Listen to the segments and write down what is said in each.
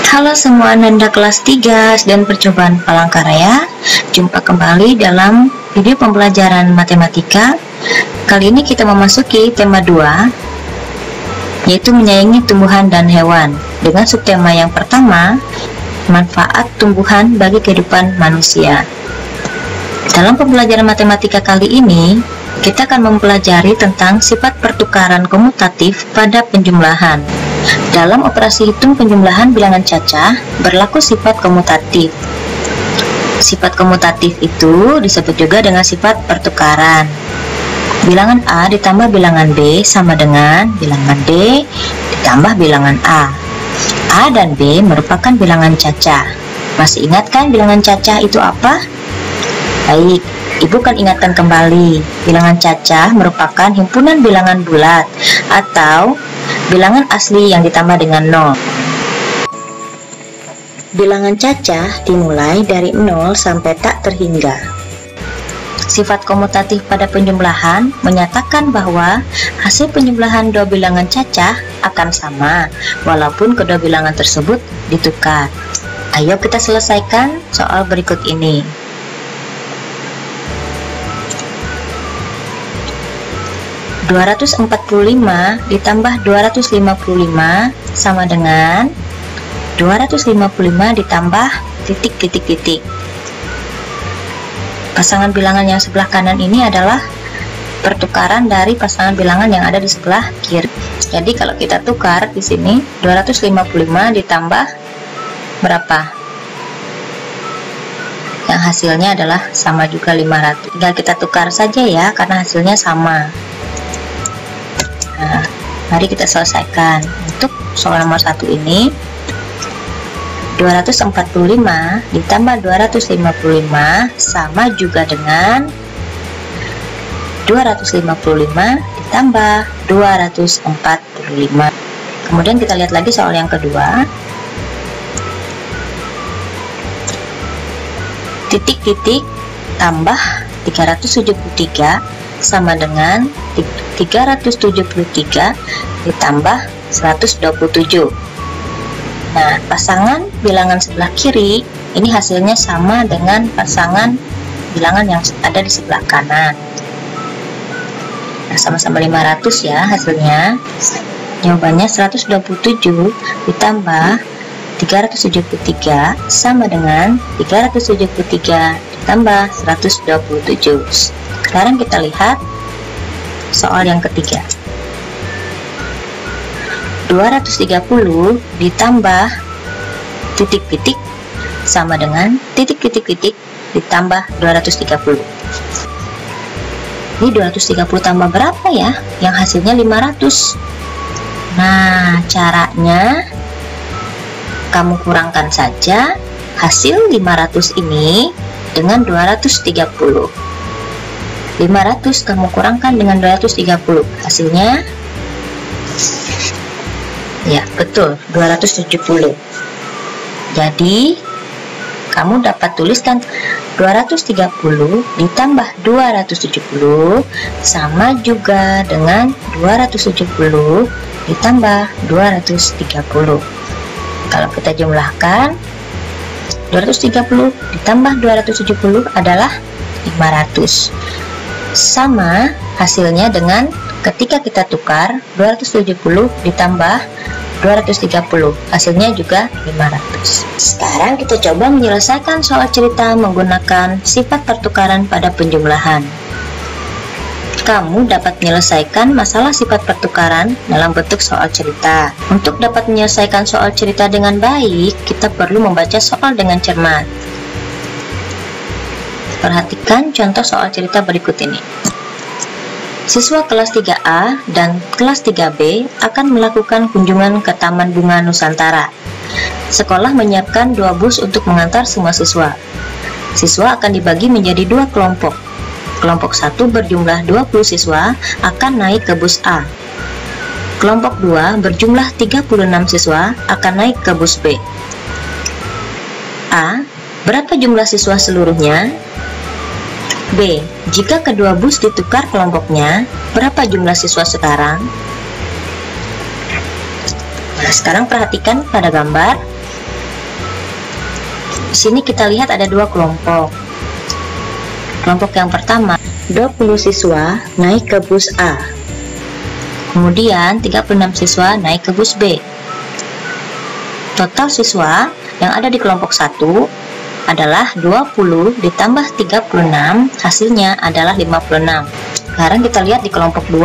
Halo semua Nanda kelas 3 dan percobaan Palangkaraya. Jumpa kembali dalam video pembelajaran matematika. Kali ini kita memasuki tema 2, yaitu menyayangi tumbuhan dan hewan, dengan subtema yang pertama, manfaat tumbuhan bagi kehidupan manusia. Dalam pembelajaran matematika kali ini, kita akan mempelajari tentang sifat pertukaran komutatif pada penjumlahan. Dalam operasi hitung penjumlahan bilangan cacah, berlaku sifat komutatif. Sifat komutatif itu disebut juga dengan sifat pertukaran. Bilangan A ditambah bilangan B sama dengan bilangan D ditambah bilangan A. A dan B merupakan bilangan cacah. Masih ingat kan bilangan cacah itu apa? Baik, Ibu kan ingatkan kembali, bilangan cacah merupakan himpunan bilangan bulat atau bilangan asli yang ditambah dengan 0. Bilangan cacah dimulai dari 0 sampai tak terhingga. Sifat komutatif pada penjumlahan menyatakan bahwa hasil penjumlahan dua bilangan cacah akan sama walaupun kedua bilangan tersebut ditukar. Ayo kita selesaikan soal berikut ini. 245 ditambah 255 sama dengan 255 ditambah titik. Pasangan bilangan yang sebelah kanan ini adalah pertukaran dari pasangan bilangan yang ada di sebelah kiri. Jadi kalau kita tukar di sini 255 ditambah berapa? Yang hasilnya adalah sama juga 500. Tinggal kita tukar saja ya, karena hasilnya sama. Nah, mari kita selesaikan. Untuk soal nomor 1 ini, 245 ditambah 255 sama juga dengan 255 ditambah 245. Kemudian kita lihat lagi soal yang kedua. Titik-titik tambah 373 sama dengan 373 ditambah 127. Nah, pasangan bilangan sebelah kiri ini hasilnya sama dengan pasangan bilangan yang ada di sebelah kanan. Nah, sama-sama 500 ya hasilnya. Jawabannya 127 ditambah 373 sama dengan 373 ditambah 127. Sekarang kita lihat soal yang ketiga. 230 ditambah titik-titik sama dengan titik-titik ditambah 230. Ini 230 tambah berapa ya? Yang hasilnya 500. Nah, caranya kamu kurangkan saja hasil 500 ini dengan 230. 500 kamu kurangkan dengan 230, hasilnya ya betul 270. Jadi kamu dapat tuliskan 230 ditambah 270 sama juga dengan 270 ditambah 230. Kalau kita jumlahkan, 230 ditambah 270 adalah 500. Sama hasilnya dengan ketika kita tukar 270 ditambah 230, hasilnya juga 500. Sekarang kita coba menyelesaikan soal cerita menggunakan sifat pertukaran pada penjumlahan. Kamu dapat menyelesaikan masalah sifat pertukaran dalam bentuk soal cerita. Untuk dapat menyelesaikan soal cerita dengan baik, kita perlu membaca soal dengan cermat. Perhatikan contoh soal cerita berikut ini. Siswa kelas 3A dan kelas 3B akan melakukan kunjungan ke Taman Bunga Nusantara. Sekolah menyiapkan 2 bus untuk mengantar semua siswa. Siswa akan dibagi menjadi 2 kelompok. Kelompok 1 berjumlah 20 siswa akan naik ke bus A. Kelompok 2 berjumlah 36 siswa akan naik ke bus B. A. Berapa jumlah siswa seluruhnya? B. Jika kedua bus ditukar kelompoknya, berapa jumlah siswa sekarang? Nah, sekarang perhatikan pada gambar. Di sini kita lihat ada dua kelompok. Kelompok yang pertama, 20 siswa naik ke bus A. Kemudian 36 siswa naik ke bus B. Total siswa yang ada di kelompok 1 adalah 20 ditambah 36, hasilnya adalah 56. Sekarang kita lihat di kelompok 2.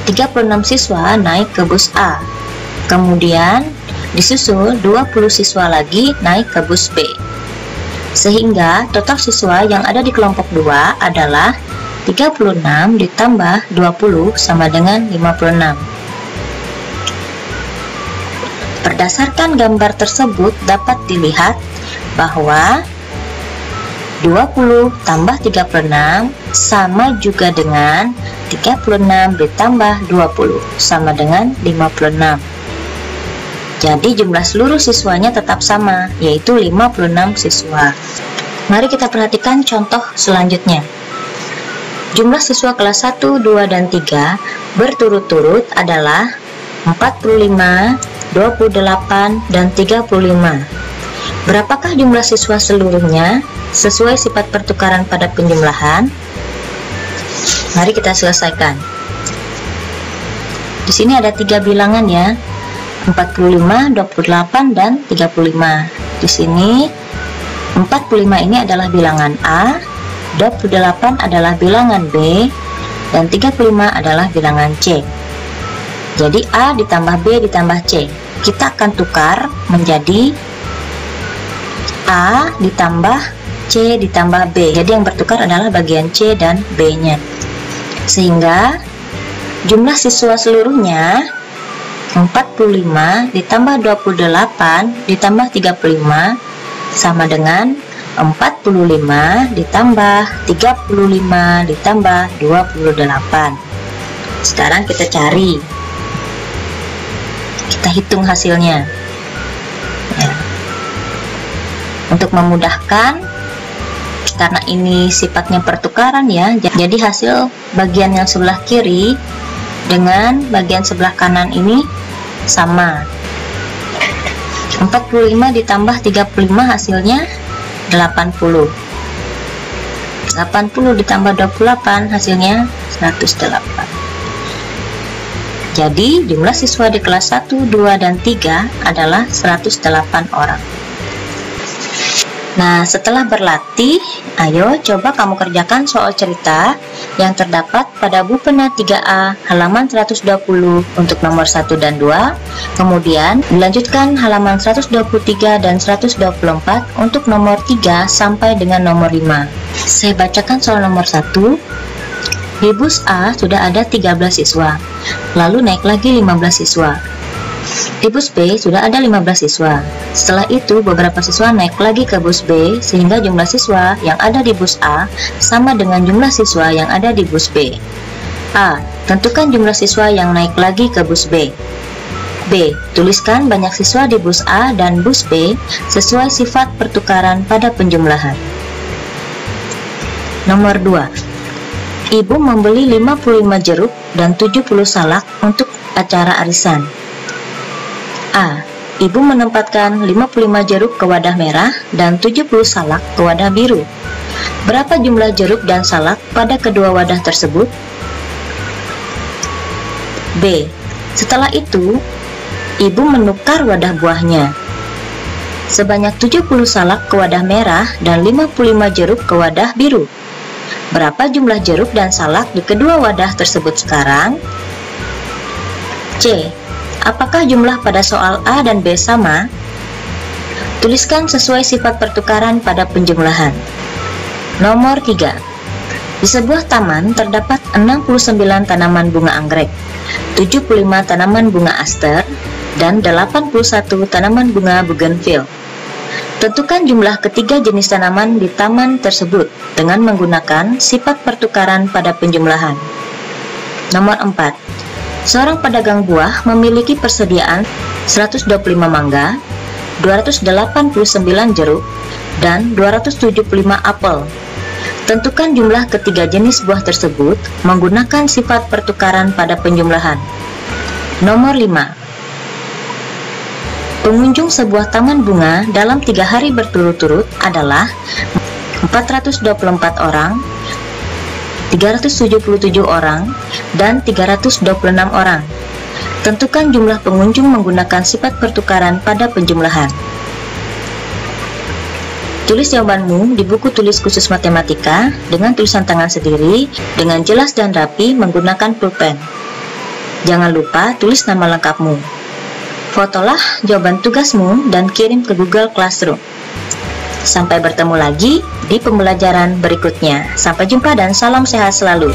36 siswa naik ke bus A. Kemudian disusul 20 siswa lagi naik ke bus B. Sehingga total siswa yang ada di kelompok 2 adalah 36 ditambah 20 sama dengan 56. Berdasarkan gambar tersebut dapat dilihat bahwa 20 tambah 36 sama juga dengan 36 ditambah 20 sama dengan 56. Jadi jumlah seluruh siswanya tetap sama, yaitu 56 siswa. Mari kita perhatikan contoh selanjutnya. Jumlah siswa kelas 1, 2, dan 3 berturut-turut adalah 45, 28, dan 35. Berapakah jumlah siswa seluruhnya sesuai sifat pertukaran pada penjumlahan? Mari kita selesaikan. Di sini ada 3 bilangan ya. 45, 28, dan 35. Di sini 45 ini adalah bilangan A, 28 adalah bilangan B, dan 35 adalah bilangan C. Jadi A ditambah B ditambah C. Kita akan tukar menjadi A ditambah C ditambah B. Jadi yang bertukar adalah bagian C dan B-nya. Sehingga jumlah siswa seluruhnya 45 ditambah 28 ditambah 35 sama dengan 45 ditambah 35 ditambah 28. Sekarang kita cari, kita hitung hasilnya ya. Untuk memudahkan, karena ini sifatnya pertukaran ya, jadi hasil bagian yang sebelah kiri dengan bagian sebelah kanan ini sama. 45 ditambah 35 hasilnya 80. 80 ditambah 28 hasilnya 108. Jadi jumlah siswa di kelas 1, 2, dan 3 adalah 108 orang. Nah, setelah berlatih, ayo coba kamu kerjakan soal cerita yang terdapat pada buku pena 3A halaman 120 untuk nomor 1 dan 2. Kemudian dilanjutkan halaman 123 dan 124 untuk nomor 3 sampai dengan nomor 5. Saya bacakan soal nomor 1. Di bus A sudah ada 13 siswa, lalu naik lagi 15 siswa. Di bus B sudah ada 15 siswa. Setelah itu beberapa siswa naik lagi ke bus B, sehingga jumlah siswa yang ada di bus A sama dengan jumlah siswa yang ada di bus B. A. Tentukan jumlah siswa yang naik lagi ke bus B. B. Tuliskan banyak siswa di bus A dan bus B sesuai sifat pertukaran pada penjumlahan. Nomor 2. Ibu membeli 55 jeruk dan 70 salak untuk acara arisan. A. Ibu menempatkan 55 jeruk ke wadah merah dan 70 salak ke wadah biru. Berapa jumlah jeruk dan salak pada kedua wadah tersebut? B. Setelah itu, ibu menukar wadah buahnya. Sebanyak 70 salak ke wadah merah dan 55 jeruk ke wadah biru. Berapa jumlah jeruk dan salak di kedua wadah tersebut sekarang? C. Apakah jumlah pada soal A dan B sama? Tuliskan sesuai sifat pertukaran pada penjumlahan. Nomor 3. Di sebuah taman terdapat 69 tanaman bunga anggrek, 75 tanaman bunga aster, dan 81 tanaman bunga bougainville. Tentukan jumlah ketiga jenis tanaman di taman tersebut dengan menggunakan sifat pertukaran pada penjumlahan. Nomor 4. Seorang pedagang buah memiliki persediaan 125 mangga, 289 jeruk, dan 275 apel. Tentukan jumlah ketiga jenis buah tersebut menggunakan sifat pertukaran pada penjumlahan. Nomor 5. Pengunjung sebuah taman bunga dalam 3 hari berturut-turut adalah 424 orang, 377 orang, dan 326 orang. Tentukan jumlah pengunjung menggunakan sifat pertukaran pada penjumlahan. Tulis jawabanmu di buku tulis khusus matematika dengan tulisan tangan sendiri dengan jelas dan rapi menggunakan pulpen. Jangan lupa tulis nama lengkapmu. Fotolah jawaban tugasmu dan kirim ke Google Classroom. Sampai bertemu lagi di pembelajaran berikutnya. Sampai jumpa dan salam sehat selalu.